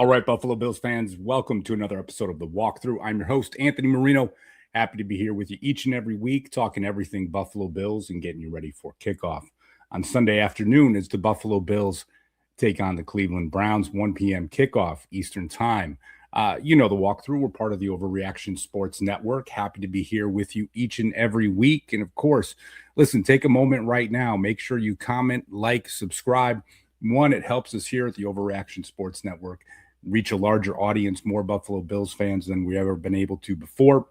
All right, Buffalo Bills fans, welcome to another episode of The Walkthrough. I'm your host, Anthony Marino. Happy to be here with you each and every week, talking everything Buffalo Bills and getting you ready for kickoff. On Sunday afternoon, as the Buffalo Bills take on the Cleveland Browns, 1 p.m. kickoff Eastern Time. You know The Walkthrough. We're part of the Overreaction Sports Network. Happy to be here with you each and every week. And of course, listen, take a moment right now. Make sure you comment, like, subscribe. One, it helps us here at the Overreaction Sports Network reach a larger audience, more Buffalo Bills fans than we've ever been able to before.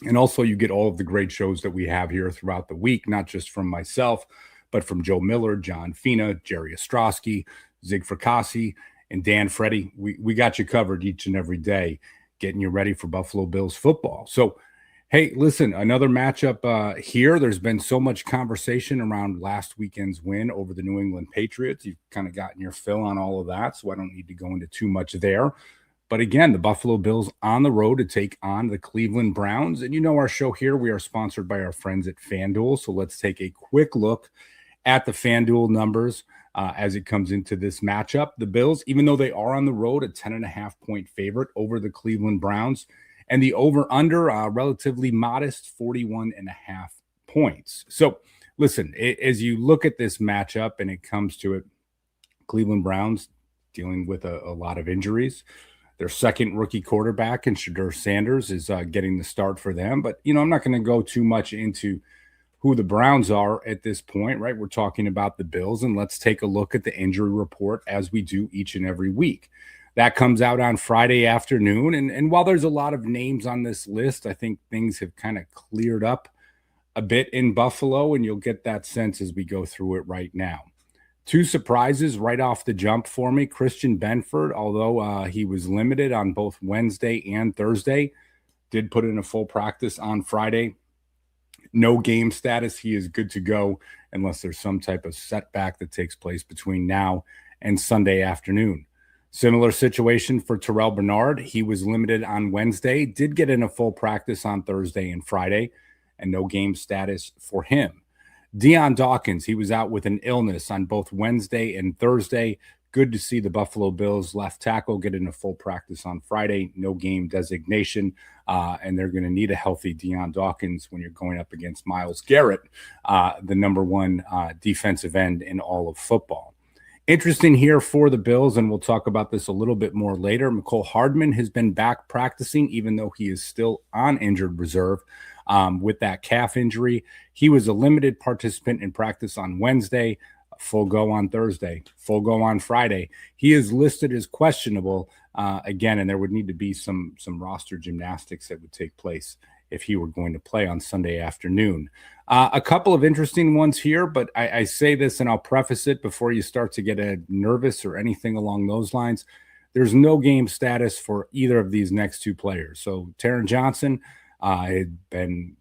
And also you get all of the great shows that we have here throughout the week, not just from myself, but from Joe Miller, John Fina, Jerry Ostrowski, Zig Fracassi, and Dan Freddy. We got you covered each and every day, getting you ready for Buffalo Bills football. So, hey, listen, another matchup here. There's been so much conversation around last weekend's win over the New England Patriots. You've kind of gotten your fill on all of that, so I don't need to go into too much there. But again, the Buffalo Bills on the road to take on the Cleveland Browns. And you know our show here, we are sponsored by our friends at FanDuel. So let's take a quick look at the FanDuel numbers as it comes into this matchup. The Bills, even though they are on the road, a 10.5-point favorite over the Cleveland Browns. And the over-under, relatively modest, 41.5 points. So, listen, as you look at this matchup and it comes to it, Cleveland Browns dealing with a lot of injuries. Their second rookie quarterback, and Shedeur Sanders, is getting the start for them. But, you know, I'm not going to go too much into who the Browns are at this point, right? We're talking about the Bills, and let's take a look at the injury report as we do each and every week. That comes out on Friday afternoon. And while there's a lot of names on this list, I think things have kind of cleared up a bit in Buffalo, and you'll get that sense as we go through it right now. Two surprises right off the jump for me. Christian Benford, although he was limited on both Wednesday and Thursday, did put in a full practice on Friday. No game status. He is good to go unless there's some type of setback that takes place between now and Sunday afternoon. Similar situation for Terrell Bernard. He was limited on Wednesday, did get in a full practice on Thursday and Friday, and no game status for him. Dion Dawkins, he was out with an illness on both Wednesday and Thursday. Good to see the Buffalo Bills left tackle get in a full practice on Friday, no game designation, and they're going to need a healthy Dion Dawkins when you're going up against Myles Garrett, the number one defensive end in all of football. Interesting here for the Bills, and we'll talk about this a little bit more later. Mecole Hardman has been back practicing, even though he is still on injured reserve with that calf injury. He was a limited participant in practice on Wednesday, full go on Thursday, full go on Friday. He is listed as questionable again, and there would need to be some roster gymnastics that would take place if he were going to play on Sunday afternoon. A couple of interesting ones here, but I say this and I'll preface it before you start to get nervous or anything along those lines. There's no game status for either of these next two players. So Taron Johnson had been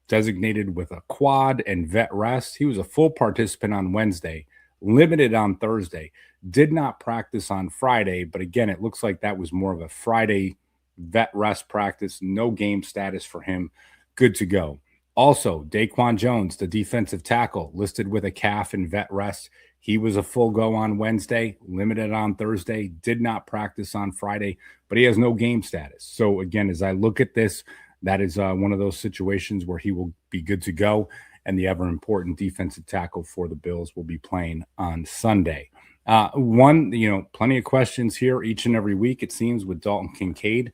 designated with a quad and vet rest. He was a full participant on Wednesday, limited on Thursday, did not practice on Friday, but again, it looks like that was more of a Friday vet rest practice, no game status for him, good to go. Also, Daquan Jones, the defensive tackle, listed with a calf and vet rest. He was a full go on Wednesday, limited on Thursday, did not practice on Friday, but he has no game status. So again, as I look at this, that is one of those situations where he will be good to go, and the ever-important defensive tackle for the Bills will be playing on Sunday. Plenty of questions here each and every week, it seems, with Dalton Kincaid.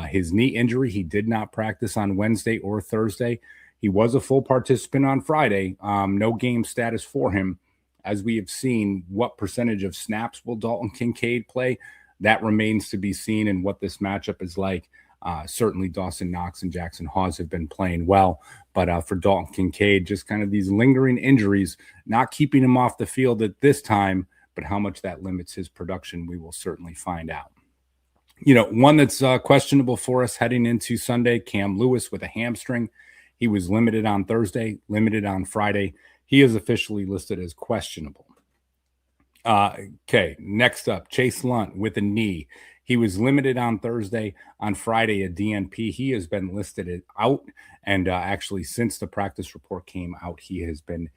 His knee injury, he did not practice on Wednesday or Thursday. He was a full participant on Friday. No game status for him. As we have seen, what percentage of snaps will Dalton Kincaid play? That remains to be seen, and what this matchup is like. Certainly Dawson Knox and Jackson Hawes have been playing well, but for Dalton Kincaid, just kind of these lingering injuries, not keeping him off the field at this time, but how much that limits his production, we will certainly find out. You know, one that's questionable for us heading into Sunday, Cam Lewis with a hamstring. He was limited on Thursday, limited on Friday. He is officially listed as questionable. Okay, next up, Chase Lunt with a knee. He was limited on Thursday. On Friday, a DNP. He has been listed as out, and actually since the practice report came out, he has been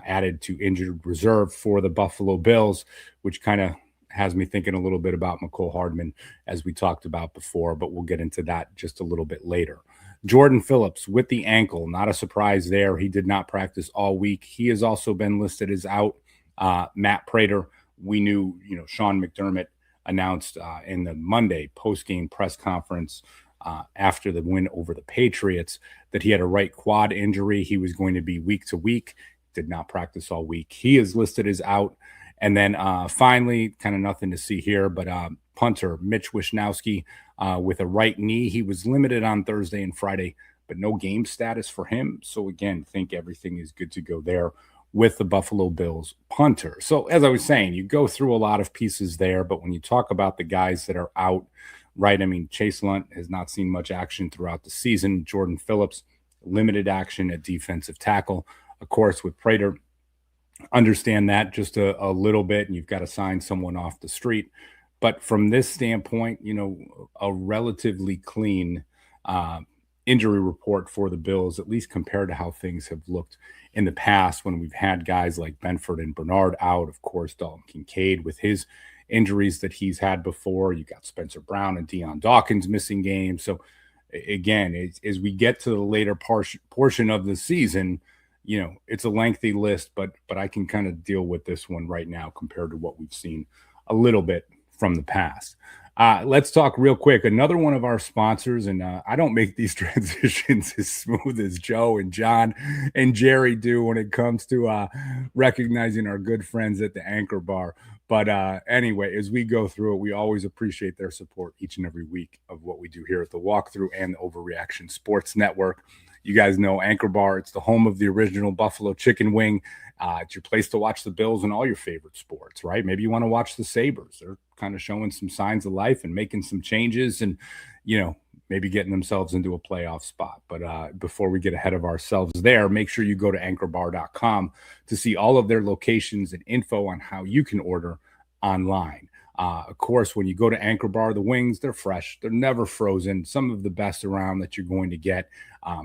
added to injured reserve for the Buffalo Bills, which kind of has me thinking a little bit about McCole Hardman, as we talked about before, but we'll get into that just a little bit later. Jordan Phillips with the ankle, not a surprise there. He did not practice all week. He has also been listed as out. Matt Prater, we knew, Sean McDermott announced in the Monday post-game press conference after the win over the Patriots that he had a right quad injury. He was going to be week to week, did not practice all week. He is listed as out. And then finally, kind of nothing to see here, but punter Mitch Wishnowsky with a right knee. He was limited on Thursday and Friday, but no game status for him. So again, think everything is good to go there with the Buffalo Bills punter. So as I was saying, you go through a lot of pieces there, but when you talk about the guys that are out, right? I mean, Chase Lunt has not seen much action throughout the season. Jordan Phillips, limited action at defensive tackle. Of course, with Prater, understand that just a little bit, and you've got to sign someone off the street. But from this standpoint, a relatively clean injury report for the Bills, at least compared to how things have looked in the past when we've had guys like Benford and Bernard out. Of course, Dalton Kincaid with his injuries that he's had before. You got Spencer Brown and Deion Dawkins missing games. So again, as we get to the later portion of the season, it's a lengthy list, but I can kind of deal with this one right now compared to what we've seen a little bit from the past. Let's talk real quick. Another one of our sponsors, and I don't make these transitions as smooth as Joe and John and Jerry do when it comes to recognizing our good friends at the Anchor Bar. But anyway, as we go through it, we always appreciate their support each and every week of what we do here at the Walkthrough and the Overreaction Sports Network. You guys know Anchor Bar. It's the home of the original Buffalo chicken wing. It's your place to watch the Bills and all your favorite sports, right? Maybe you want to watch the Sabres. They're kind of showing some signs of life and making some changes and, maybe getting themselves into a playoff spot. But before we get ahead of ourselves there, make sure you go to anchorbar.com to see all of their locations and info on how you can order online. Of course, when you go to Anchor Bar, the wings, they're fresh. They're never frozen. Some of the best around that you're going to get.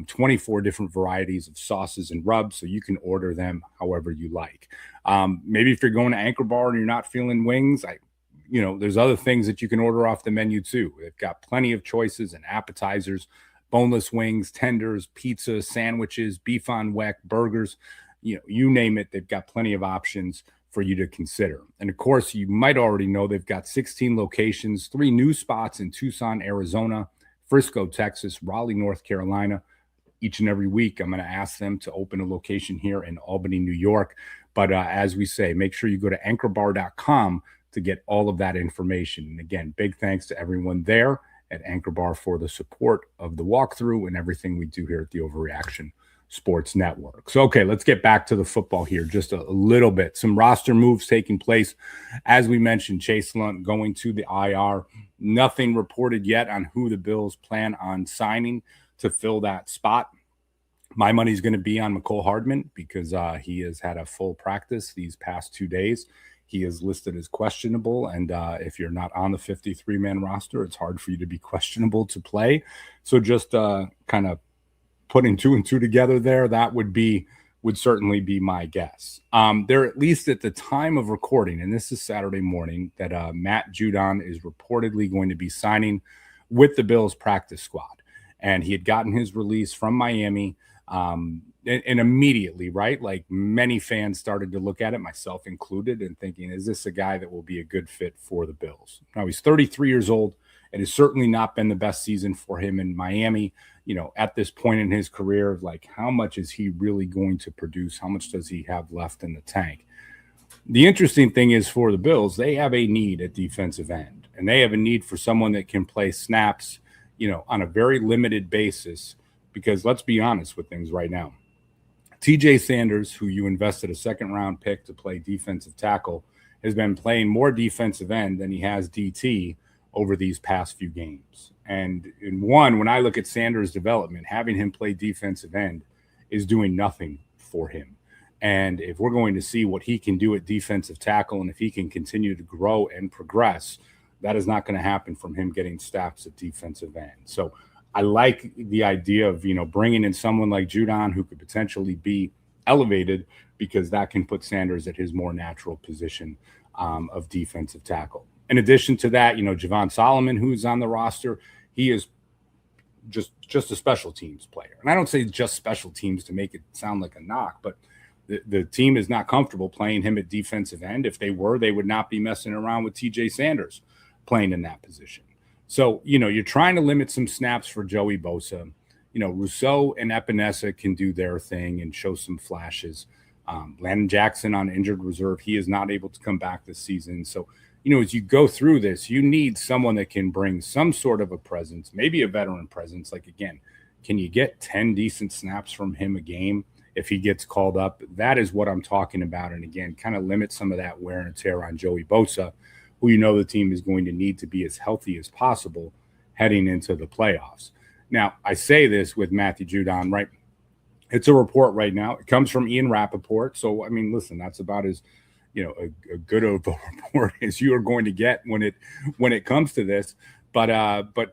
24 different varieties of sauces and rubs, so you can order them however you like. Maybe if you're going to Anchor Bar and you're not feeling wings, there's other things that you can order off the menu too. They've got plenty of choices and appetizers, boneless wings, tenders, pizza, sandwiches, beef on weck, burgers, you name it. They've got plenty of options for you to consider. And of course, you might already know they've got 16 locations, 3 new spots in Tucson, Arizona, Frisco, Texas, Raleigh, North Carolina. Each and every week, I'm going to ask them to open a location here in Albany, New York. But as we say, make sure you go to anchorbar.com to get all of that information. And again, big thanks to everyone there at Anchor Bar for the support of the Walkthrough and everything we do here at the Overreaction Sports Network. So, okay, let's get back to the football here just a little bit. Some roster moves taking place. As we mentioned, Chase Lunt going to the IR. Nothing reported yet on who the Bills plan on signing to fill that spot. My money's going to be on McCole Hardman because he has had a full practice these past 2 days. He is listed as questionable, and if you're not on the 53-man roster, it's hard for you to be questionable to play. So just kind of putting 2 and 2 together there, that would certainly be my guess. There, at least at the time of recording, and this is Saturday morning, that Matt Judon is reportedly going to be signing with the Bills practice squad. And he had gotten his release from Miami, and immediately, right? Like many fans started to look at it, myself included, and thinking, is this a guy that will be a good fit for the Bills? Now, he's 33 years old. It has certainly not been the best season for him in Miami. At this point in his career, like how much is he really going to produce? How much does he have left in the tank? The interesting thing is for the Bills, they have a need at defensive end, and they have a need for someone that can play snaps, on a very limited basis, because let's be honest with things right now. TJ Sanders, who you invested a second-round pick to play defensive tackle, has been playing more defensive end than he has DT over these past few games. And when I look at Sanders' development, having him play defensive end is doing nothing for him. And if we're going to see what he can do at defensive tackle, and if he can continue to grow and progress, that is not going to happen from him getting snaps at defensive end. So I like the idea of, bringing in someone like Judon who could potentially be elevated, because that can put Sanders at his more natural position of defensive tackle. In addition to that, Javon Solomon, who's on the roster, he is just a special teams player. And I don't say just special teams to make it sound like a knock, but the team is not comfortable playing him at defensive end. If they were, they would not be messing around with TJ Sanders playing in that position. So, you're trying to limit some snaps for Joey Bosa. Rousseau and Epinesa can do their thing and show some flashes. Landon Jackson on injured reserve, he is not able to come back this season. So, as you go through this, you need someone that can bring some sort of a presence, maybe a veteran presence. Like, again, can you get 10 decent snaps from him a game if he gets called up? That is what I'm talking about. And again, kind of limit some of that wear and tear on Joey Bosa, who the team is going to need to be as healthy as possible heading into the playoffs. Now, I say this with Matthew Judon, right? It's a report right now. It comes from Ian Rappaport. So, I mean, listen, that's about as a good of a report as you are going to get when it comes to this. But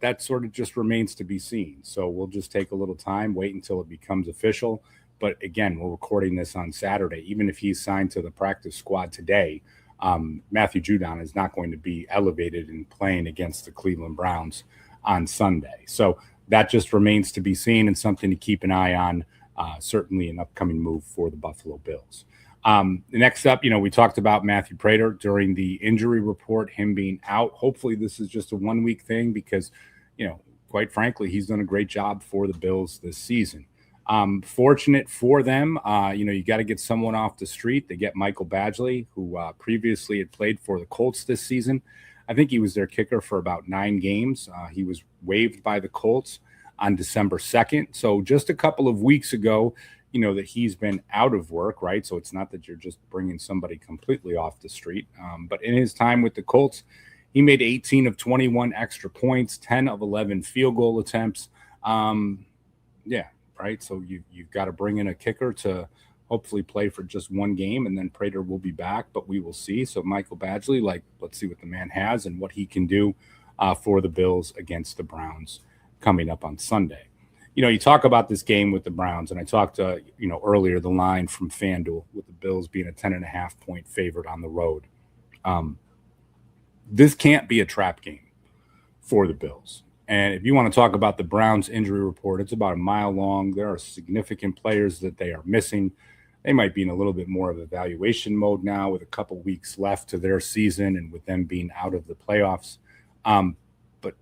that sort of just remains to be seen. So we'll just take a little time, wait until it becomes official. But again, we're recording this on Saturday. Even if he's signed to the practice squad today, Matthew Judon is not going to be elevated in playing against the Cleveland Browns on Sunday. So that just remains to be seen and something to keep an eye on. Certainly an upcoming move for the Buffalo Bills. Next up, we talked about Matthew Prater during the injury report, him being out. Hopefully this is just a 1 week thing because, quite frankly, he's done a great job for the Bills this season. Fortunate for them, you got to get someone off the street. They get Michael Badgley, who previously had played for the Colts this season. I think he was their kicker for about 9 games. He was waived by the Colts on December 2nd. So just a couple of weeks ago, that he's been out of work, right? So it's not that you're just bringing somebody completely off the street. But in his time with the Colts, he made 18 of 21 extra points, 10 of 11 field goal attempts. Right? So you've got to bring in a kicker to hopefully play for just 1 game, and then Prater will be back, but we will see. So Michael Badgley, let's see what the man has and what he can do for the Bills against the Browns coming up on Sunday. You talk about this game with the Browns, and I talked, earlier, the line from FanDuel with the Bills being a 10.5 point favorite on the road. This can't be a trap game for the Bills. And if you want to talk about the Browns injury report, it's about a mile long. There are significant players that they are missing. They might be in a little bit more of evaluation mode now with a couple weeks left to their season and with them being out of the playoffs. But,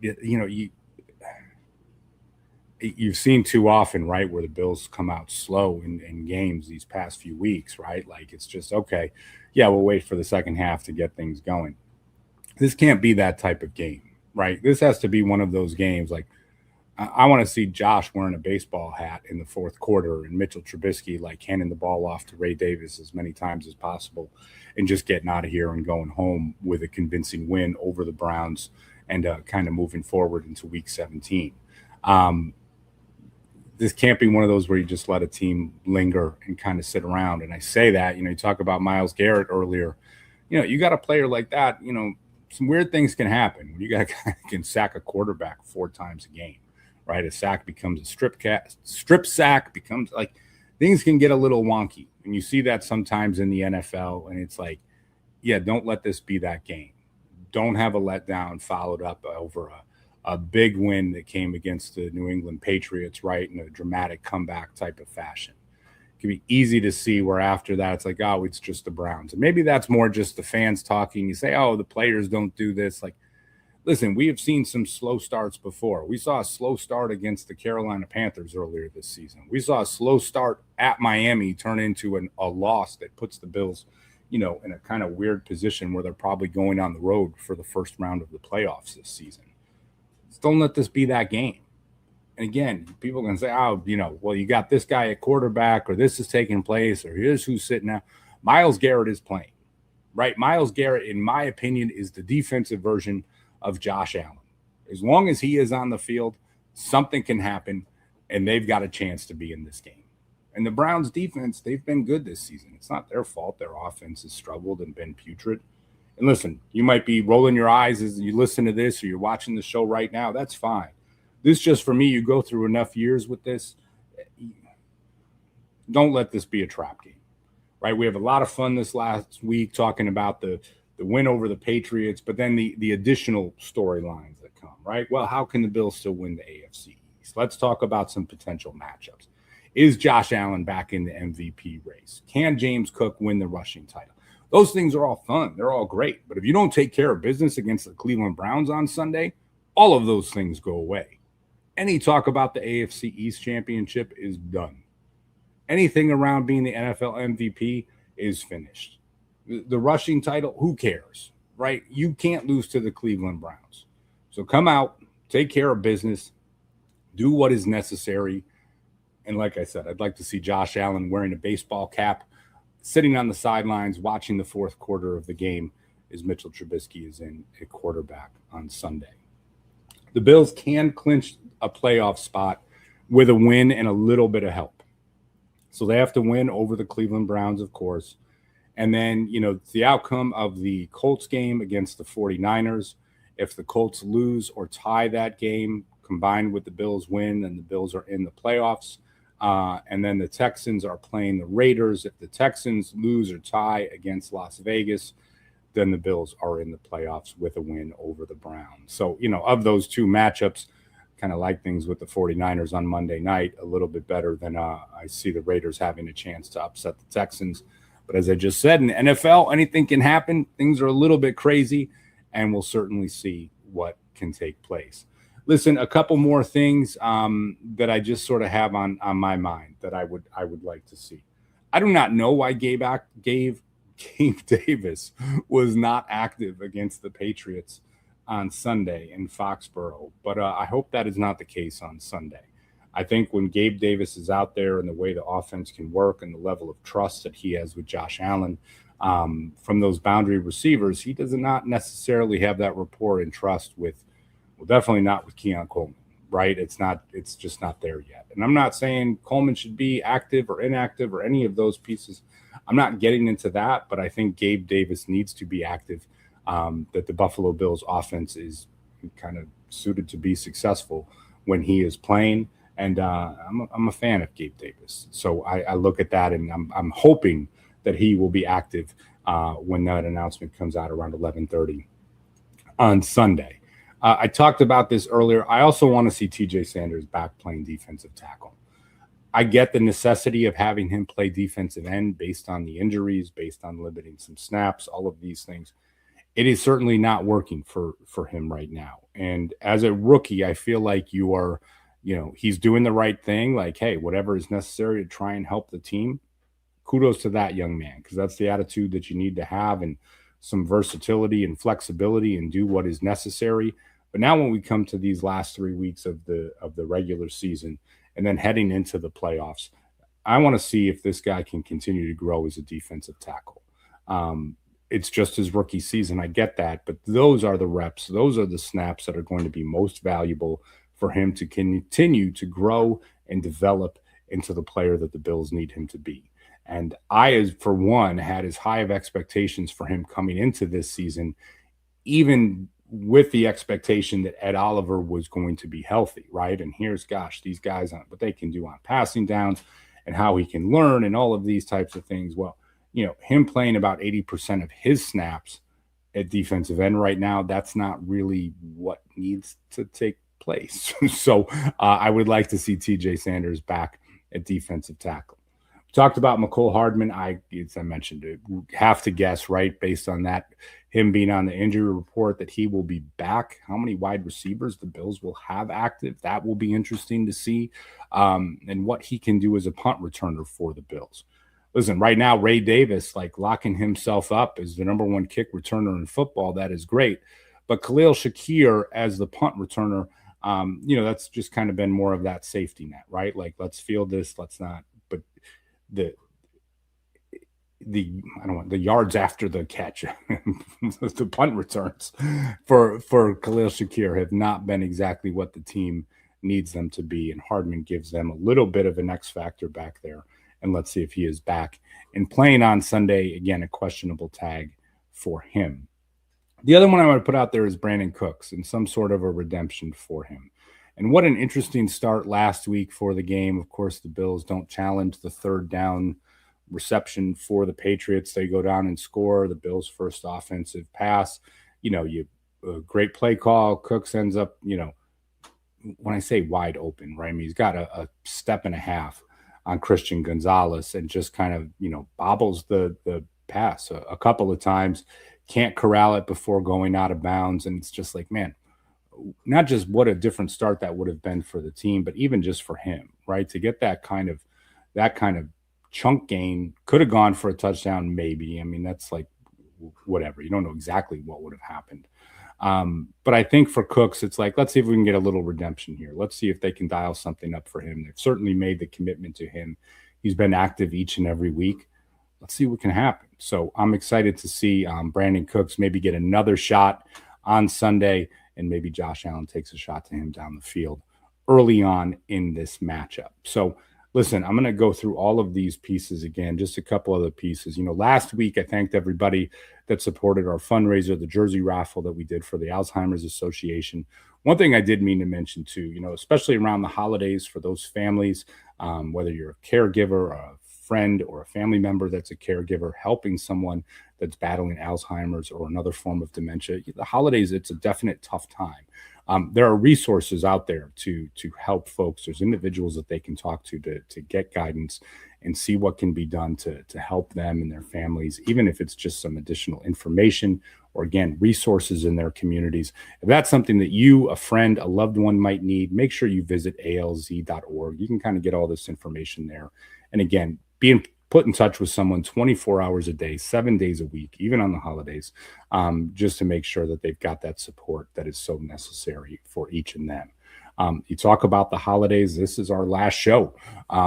you've seen too often, right, where the Bills come out slow in games these past few weeks, right? It's just, okay, yeah, we'll wait for the second half to get things going. This can't be that type of game, right? This has to be one of those games. I want to see Josh wearing a baseball hat in the fourth quarter and Mitchell Trubisky handing the ball off to Ray Davis as many times as possible and just getting out of here and going home with a convincing win over the Browns and kind of moving forward into week 17. This can't be one of those where you just let a team linger and kind of sit around. And I say that, you talk about Myles Garrett earlier. You got a player like that, some weird things can happen. You got a guy that can sack a quarterback 4 times a game, right? A sack becomes a strip sack becomes things can get a little wonky. And you see that sometimes in the NFL. And it's don't let this be that game. Don't have a letdown followed up over a big win that came against the New England Patriots, right, in a dramatic comeback type of fashion. It can be easy to see where after that it's it's just the Browns. And maybe that's more just the fans talking. You say, oh, the players don't do this. Listen, we have seen some slow starts before. We saw a slow start against the Carolina Panthers earlier this season. We saw a slow start at Miami turn into a loss that puts the Bills, in a kind of weird position where they're probably going on the road for the first round of the playoffs this season. Don't let this be that game. And again, people can say, oh, well, you got this guy at quarterback, or this is taking place, or here's who's sitting out. Myles Garrett is playing, right? Myles Garrett, in my opinion, is the defensive version of Josh Allen. As long as he is on the field, something can happen, and they've got a chance to be in this game. And the Browns defense, they've been good this season. It's not their fault. Their offense has struggled and been putrid. And listen, you might be rolling your eyes as you listen to this or you're watching the show right now. That's fine. This just, for me, you go through enough years with this. Don't let this be a trap game, right? We have a lot of fun this last week talking about the the win over the Patriots, but then the additional storylines that come, right? Well, how can the Bills still win the AFC East? Let's talk about some potential matchups. Is Josh Allen back in the MVP race? Can James Cook win the rushing title? Those things are all fun. They're all great. But if you don't take care of business against the Cleveland Browns on Sunday, all of those things go away. Any talk about the AFC East championship is done. Anything around being the NFL MVP is finished. The rushing title, who cares, right? You can't lose to the Cleveland Browns. So come out, take care of business, do what is necessary. And like I said, I'd like to see Josh Allen wearing a baseball cap, sitting on the sidelines, watching the fourth quarter of the game as Mitchell Trubisky is in at quarterback on Sunday. The Bills can clinch a playoff spot with a win and a little bit of help. So they have to win over the Cleveland Browns, of course. And then, the outcome of the Colts game against the 49ers, if the Colts lose or tie that game, combined with the Bills win, then the Bills are in the playoffs. And then the Texans are playing the Raiders. If the Texans lose or tie against Las Vegas, then the Bills are in the playoffs with a win over the Browns. So, of those two matchups, kind of like things with the 49ers on Monday night, a little bit better than I see the Raiders having a chance to upset the Texans. But as I just said, in the NFL, anything can happen. Things are a little bit crazy, and we'll certainly see what can take place. Listen, a couple more things that I just sort of have on my mind that I would like to see. I do not know why Gabe Davis was not active against the Patriots on Sunday in Foxborough, but I hope that is not the case on Sunday. I think when Gabe Davis is out there and the way the offense can work and the level of trust that he has with Josh Allen from those boundary receivers, he does not necessarily have that rapport and trust with, well, definitely not with Keon Coleman, right? It's just not there yet. And I'm not saying Coleman should be active or inactive or any of those pieces. I'm not getting into that, but I think Gabe Davis needs to be active, that the Buffalo Bills offense is kind of suited to be successful when he is playing. And I'm a fan of Gabe Davis. So I look at that, and I'm hoping that he will be active when that announcement comes out around 11:30 on Sunday. I talked about this earlier. I also want to see TJ Sanders back playing defensive tackle. I get the necessity of having him play defensive end based on the injuries, based on limiting some snaps, all of these things. It is certainly not working for him right now. And as a rookie, I feel like he's doing the right thing. Like, hey, whatever is necessary to try and help the team. Kudos to that young man, because that's the attitude that you need to have, and some versatility and flexibility, and do what is necessary. But now when we come to these last 3 weeks of the regular season and then heading into the playoffs, I want to see if this guy can continue to grow as a defensive tackle. It's just his rookie season. I get that, but those are the reps. Those are the snaps that are going to be most valuable for him to continue to grow and develop into the player that the Bills need him to be. And I, for one, had as high of expectations for him coming into this season, even with the expectation that Ed Oliver was going to be healthy, right? And here's, these guys on what they can do on passing downs and how he can learn and all of these types of things. Well, him playing about 80% of his snaps at defensive end right now, that's not really what needs to take place. So I would like to see TJ Sanders back at defensive tackle. Talked about McCole Hardman. As I mentioned, have to guess, right, based on that, him being on the injury report, that he will be back. How many wide receivers the Bills will have active, that will be interesting to see, and what he can do as a punt returner for the Bills. Listen, right now, Ray Davis, locking himself up as the number one kick returner in football, that is great. But Khalil Shakir as the punt returner, that's just kind of been more of that safety net, right? Let's field this, let's not. But the yards after the catch, the punt returns for Khalil Shakir have not been exactly what the team needs them to be. And Hardman gives them a little bit of an X factor back there. And let's see if he is back and playing on Sunday. Again, a questionable tag for him. The other one I want to put out there is Brandon Cooks and some sort of a redemption for him. And what an interesting start last week for the game. Of course, the Bills don't challenge the third down reception for the Patriots. They go down and score the Bills' first offensive pass. Great play call. Cooks ends up, when I say wide open, right? I mean, he's got a step and a half on Christian Gonzalez and just kind of, bobbles the pass a couple of times, can't corral it before going out of bounds. And it's just like, man, not just what a different start that would have been for the team, but even just for him, right? To get that kind of chunk gain, could have gone for a touchdown, maybe. I mean, that's like whatever. You don't know exactly what would have happened. But I think for Cooks, it's like, let's see if we can get a little redemption here. Let's see if they can dial something up for him. They've certainly made the commitment to him. He's been active each and every week. Let's see what can happen. So I'm excited to see Brandon Cooks maybe get another shot on Sunday, and maybe Josh Allen takes a shot to him down the field early on in this matchup. So listen, I'm going to go through all of these pieces again, just a couple other pieces. Last week I thanked everybody that supported our fundraiser, the jersey raffle that we did for the Alzheimer's Association. One thing I did mean to mention too, especially around the holidays for those families, whether you're a caregiver, a friend, or a family member that's a caregiver, helping someone that's battling Alzheimer's or another form of dementia. The holidays, it's a definite tough time. There are resources out there to help folks. There's individuals that they can talk to get guidance and see what can be done to help them and their families, even if it's just some additional information or, again, resources in their communities. If that's something that you, a friend, a loved one might need, make sure you visit alz.org. You can kind of get all this information there. And again, being put in touch with someone 24 hours a day, 7 days a week, even on the holidays, just to make sure that they've got that support that is so necessary for each and them. You talk about the holidays. This is our last show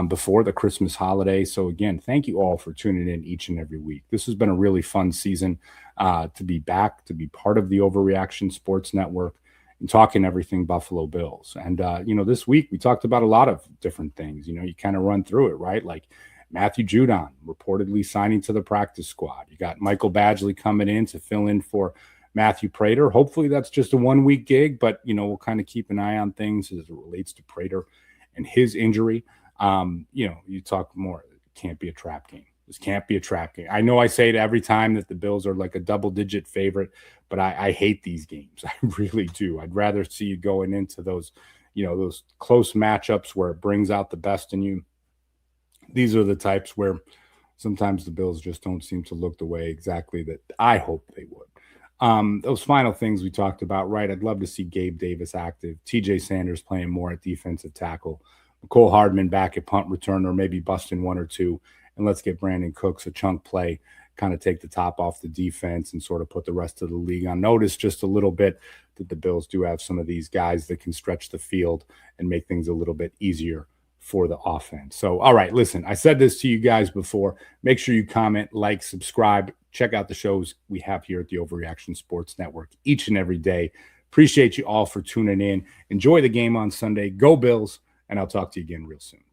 before the Christmas holiday. So again, thank you all for tuning in each and every week. This has been a really fun season to be back, to be part of the Overreaction Sports Network and talking everything Buffalo Bills. And, this week we talked about a lot of different things. You kind of run through it, right? Like Matthew Judon reportedly signing to the practice squad. You got Michael Badgley coming in to fill in for Matthew Prater. Hopefully that's just a 1 week gig, but we'll kind of keep an eye on things as it relates to Prater and his injury. You talk more. It can't be a trap game. This can't be a trap game. I know I say it every time that the Bills are like a double-digit favorite, but I hate these games. I really do. I'd rather see you going into those, those close matchups where it brings out the best in you. These are the types where sometimes the Bills just don't seem to look the way exactly that I hope they would. Those final things we talked about, right? I'd love to see Gabe Davis active, TJ Sanders playing more at defensive tackle, Mecole Hardman back at punt return, or maybe busting one or two. And let's get Brandon Cooks a chunk play, kind of take the top off the defense and sort of put the rest of the league on notice just a little bit that the Bills do have some of these guys that can stretch the field and make things a little bit easier for the offense. So, all right, listen, I said this to you guys before. Make sure you comment, like, subscribe, check out the shows we have here at the Overreaction Sports Network each and every day. Appreciate you all for tuning in. Enjoy the game on Sunday. Go Bills, and I'll talk to you again real soon.